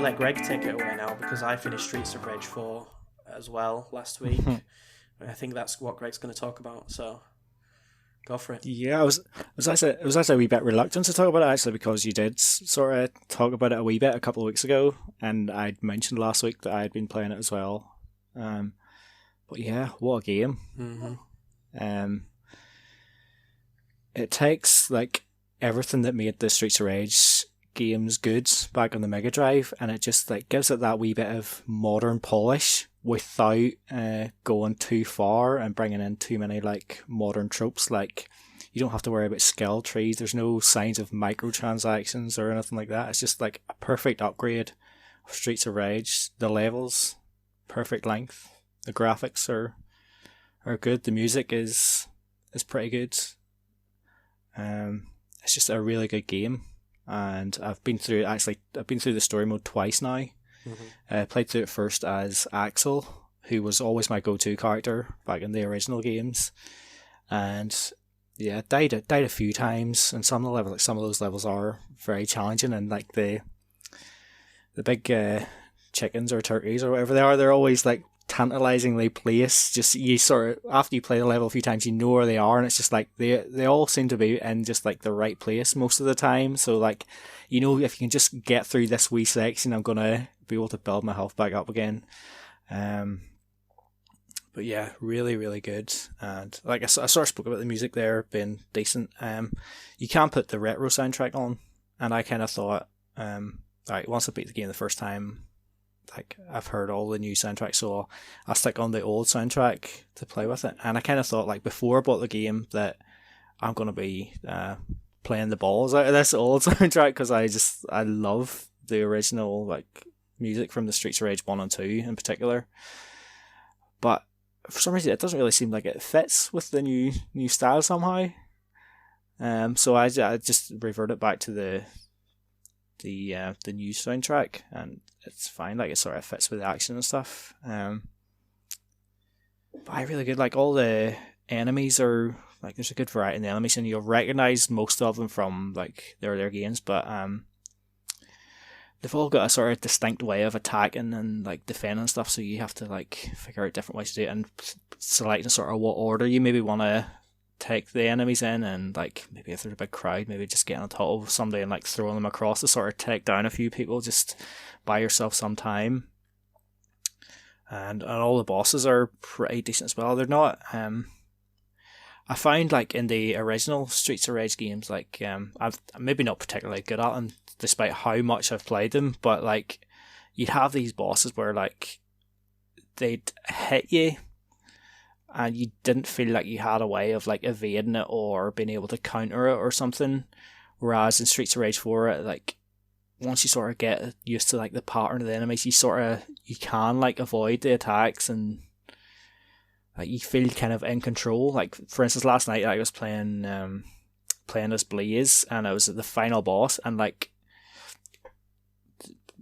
let Greg take it away now because I finished Streets of Rage 4 as well last week. I think that's what Greg's going to talk about, so go for it. Yeah, I was actually a wee bit reluctant to talk about it actually because you did sort of talk about it a wee bit a couple of weeks ago, and I'd mentioned last week that I had been playing it as well. But yeah, what a game! Mm-hmm. It takes like everything that made the Streets of Rage games good back on the Mega Drive, and it just like gives it that wee bit of modern polish without going too far and bringing in too many like modern tropes. Like you don't have to worry about skill trees. There's no signs of microtransactions or anything like that. It's just like a perfect upgrade of Streets of Rage. The levels, perfect length. The graphics are good. The music is pretty good. It's just a really good game, and I've been through the story mode twice now. Played through it first as Axel, who was always my go-to character back in the original games, and yeah, died a few times. And some of those levels are very challenging, and like the big chickens or turkeys or whatever they are, they're always like tantalizingly placed. Just you sort of, after you play the level a few times, you know where they are, and it's just like they all seem to be in just like the right place most of the time. So like, you know, if you can just get through this wee section, I'm gonna be able to build my health back up again. But yeah, really, really good. And like I sort of spoke about the music there being decent. You can put the retro soundtrack on, and I kind of thought, right, once I beat the game the first time, like I've heard all the new soundtracks, so I'll stick on the old soundtrack to play with it. And I kind of thought, like before I bought the game, that I'm gonna be playing the balls out of this old soundtrack because I love the original like music from the Streets of Rage 1 and 2 in particular. But for some reason, it doesn't really seem like it fits with the new style somehow. So I just reverted back to the new soundtrack, and it's fine. Like it sort of fits with the action and stuff. But I really good. Like all the enemies are like, there's a good variety in the enemies, and you'll recognize most of them from like their earlier games. But they've all got a sort of distinct way of attacking and like defending and stuff. So you have to like figure out different ways to do it and select in sort of what order you maybe want to take the enemies in, and like maybe if there's a big crowd, maybe just getting on top of somebody and like throwing them across to sort of take down a few people. Just buy yourself some time. And all the bosses are pretty decent as well. They're not I find like in the original Streets of Rage games, like I've maybe not particularly good at them despite how much I've played them, but like you'd have these bosses where like they'd hit you and you didn't feel like you had a way of like evading it or being able to counter it or something. Whereas in Streets of Rage 4, like once you sort of get used to like the pattern of the enemies, you can like avoid the attacks, and like you feel kind of in control. Like for instance, last night I was playing as Blaze, and I was at the final boss, and like,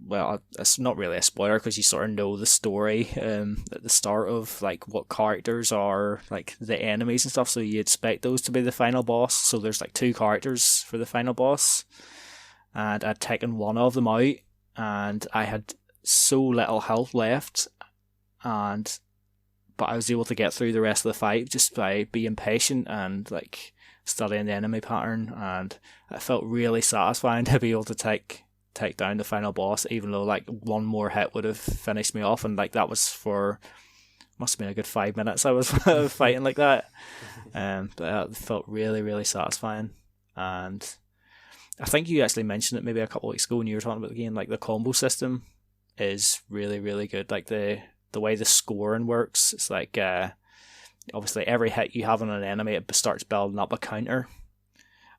well, it's not really a spoiler because you sort of know the story at the start of like what characters are like the enemies and stuff, so you expect those to be the final boss. So there's like 2 characters for the final boss, and I'd taken one of them out, and I had so little health left, but I was able to get through the rest of the fight just by being patient and like studying the enemy pattern, and it felt really satisfying to be able to take down the final boss, even though like one more hit would have finished me off, and like that was for must have been a good 5 minutes I was fighting like that. But it felt really, really satisfying. And I think you actually mentioned it maybe a couple of weeks ago when you were talking about the game, like the combo system is really, really good. Like the way the scoring works, it's like obviously every hit you have on an enemy, it starts building up a counter,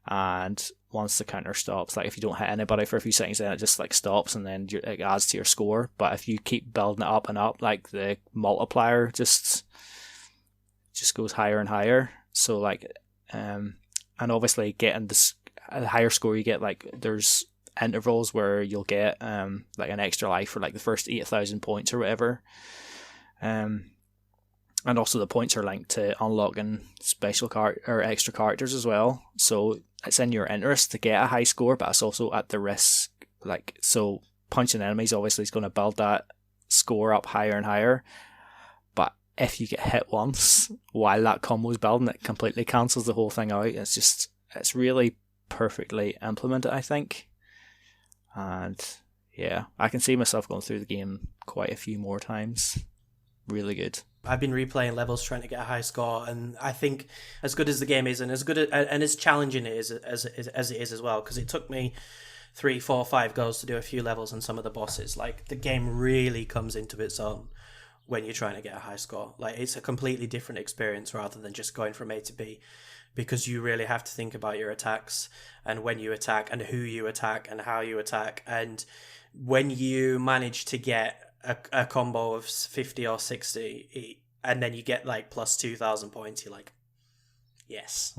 and once the counter stops, like if you don't hit anybody for a few seconds, then it just like stops, and then it adds to your score. But if you keep building it up and up, like the multiplier just goes higher and higher. So like and obviously getting a higher score you get, like there's intervals where you'll get like an extra life for like the first 8,000 points or whatever. And also the points are linked to unlocking special or extra characters as well. So it's in your interest to get a high score, but it's also at the risk. Like, so punching enemies obviously is going to build that score up higher and higher. But if you get hit once while that combo's building, it completely cancels the whole thing out. It's really perfectly implemented, I think. And yeah, I can see myself going through the game quite a few more times. Really good. I've been replaying levels trying to get a high score, and I think as good as the game is, and as challenging it is as it is as well, because it took me 3, 4, 5 goes to do a few levels on some of the bosses. Like, the game really comes into its own when you're trying to get a high score. Like, it's a completely different experience rather than just going from A to B, because you really have to think about your attacks and when you attack and who you attack and how you attack. And when you manage to get a combo of 50 or 60 and then you get like plus 2,000 points, you're like, yes.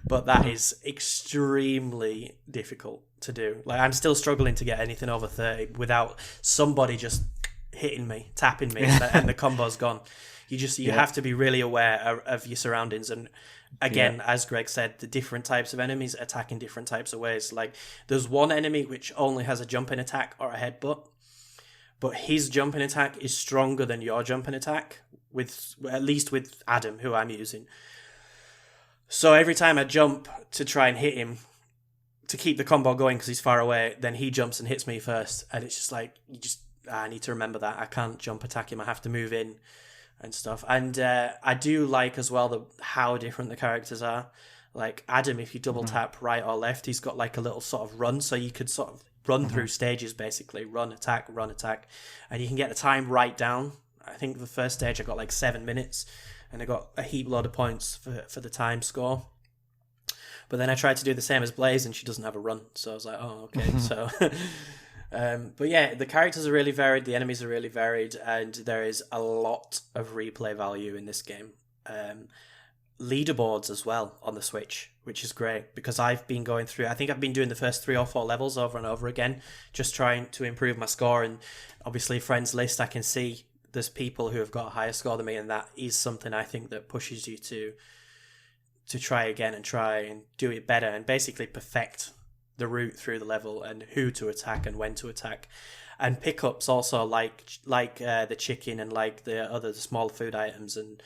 But that is extremely difficult to do. Like, I'm still struggling to get anything over 30 without somebody just hitting me, tapping me, and the combo's gone. You have to be really aware of your surroundings. And again, as Greg said, the different types of enemies attack in different types of ways. Like, there's one enemy which only has a jumping attack or a headbutt, but his jumping attack is stronger than your jumping attack, at least with Adam, who I'm using. So every time I jump to try and hit him, to keep the combo going because he's far away, then he jumps and hits me first. And it's just like, I need to remember that. I can't jump attack him. I have to move in and stuff. And I do like as well how different the characters are. Like Adam, if you double tap right or left, he's got like a little sort of run, so you could sort of run through stages basically, run, attack, and you can get the time right down. I think the first stage I got like 7 minutes, and I got a heap load of points for the time score. But then I tried to do the same as Blaze, and she doesn't have a run, so I was like, oh, okay. So, but yeah, the characters are really varied, the enemies are really varied, and there is a lot of replay value in this game. Leaderboards as well on the Switch, which is great, because I've been going through, I think I've been doing the first 3 or 4 levels over and over again, just trying to improve my score. And obviously friends list, I can see there's people who have got a higher score than me, and that is something I think that pushes you to try again and try and do it better and basically perfect the route through the level and who to attack and when to attack. And pickups also, like the chicken and like the other small food items, and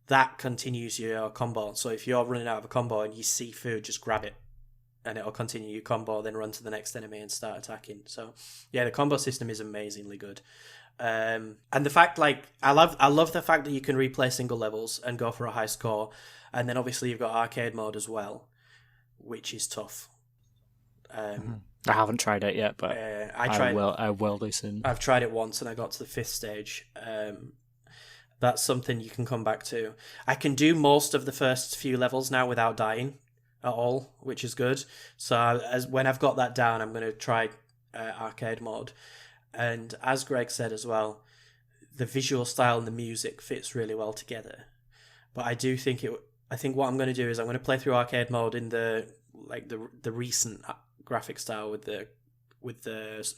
that continues your combo. So if you're running out of a combo and you see food, just grab it and it'll continue your combo, then run to the next enemy and start attacking. So yeah, the combo system is amazingly good. And the fact, like, I love the fact that you can replay single levels and go for a high score. And then obviously you've got arcade mode as well, which is tough. I haven't tried it yet, but I will do soon. I've tried it once and I got to the 5th stage. That's something you can come back to. I can do most of the first few levels now without dying at all, which is good. So when I've got that down, I'm going to try arcade mode. And as Greg said as well, the visual style and the music fits really well together. But I do think I think what I'm going to do is I'm going to play through arcade mode in the recent graphic style with the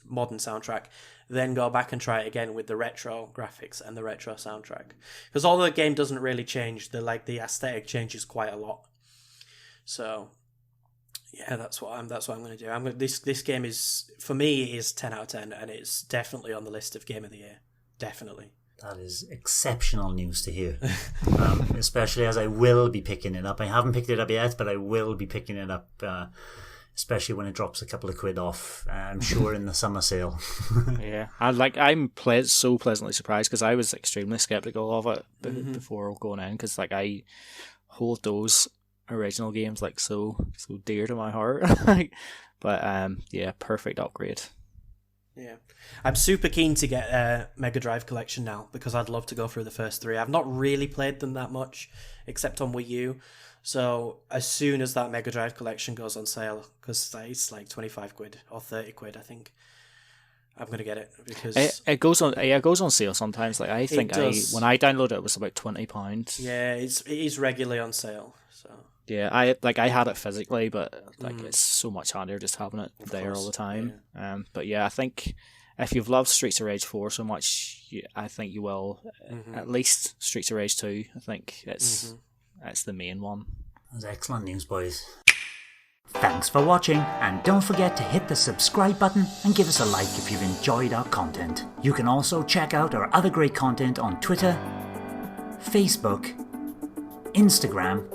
modern soundtrack, then go back and try it again with the retro graphics and the retro soundtrack. Because although the game doesn't really change, the aesthetic changes quite a lot. So yeah, that's what I'm going to do. This game is, for me, is 10 out of 10, and it's definitely on the list of Game of the Year. Definitely. That is exceptional news to hear, especially as I will be picking it up. I haven't picked it up yet, but I will be picking it up, especially when it drops a couple of quid off, I'm sure, in the summer sale. Yeah, I'm so pleasantly surprised, because I was extremely skeptical of it before going in, because like I hold those original games like so dear to my heart. But yeah, perfect upgrade. Yeah, I'm super keen to get a Mega Drive collection now, because I'd love to go through the first 3. I've not really played them that much, except on Wii U. So as soon as that Mega Drive collection goes on sale, because it's like 25 quid or 30 quid, I think I'm going to get it, because it goes on sale sometimes. Like I think when I downloaded it was about £20. Yeah, it is regularly on sale. So yeah, I had it physically, but like it's so much handier just having it there all the time. Yeah. But yeah, I think if you've loved Streets of Rage 4 so much, I think you will at least Streets of Rage 2. I think it's the main one. That's excellent news, boys. Thanks for watching, and don't forget to hit the subscribe button and give us a like if you've enjoyed our content. You can also check out our other great content on Twitter, Facebook, Instagram,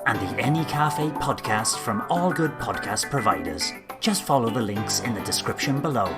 and the N-E Café podcast from all good podcast providers. Just follow the links in the description below.